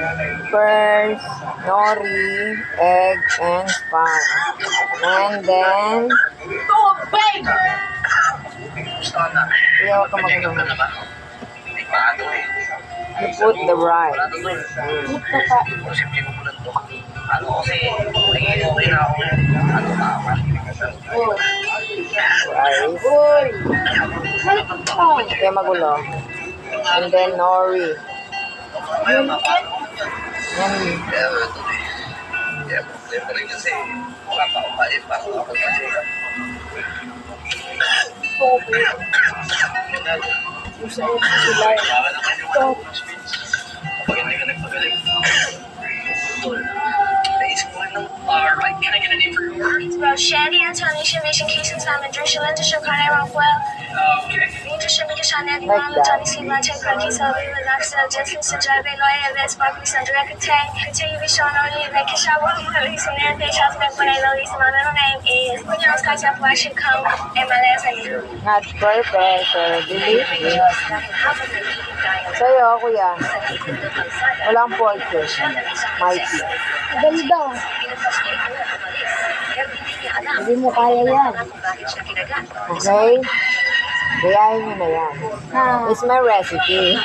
First, nori, egg, and spam. And then, iyaw ka magano. You put the rice. Rice. Kaya magulo. And then nori. Yan. Shandy and Tony should make some cases salmon dish and dish kind of rock well. You just should make a shot at the mom Johnny Sleep my take cookie so we will not sell just listen to every lawyer and sparkly sun direct attack. Continue to show only make a shot with releasing and they shots back when I release my middle name is when you're on Skype up I should come and my last name. Not perfect, pero delicious. Sa'yo, kuya. Walang portion. Mighty. Ganda. Hindi mo kaya yan. Okay? Gayahin nyo na yan. Ha. It's my recipe.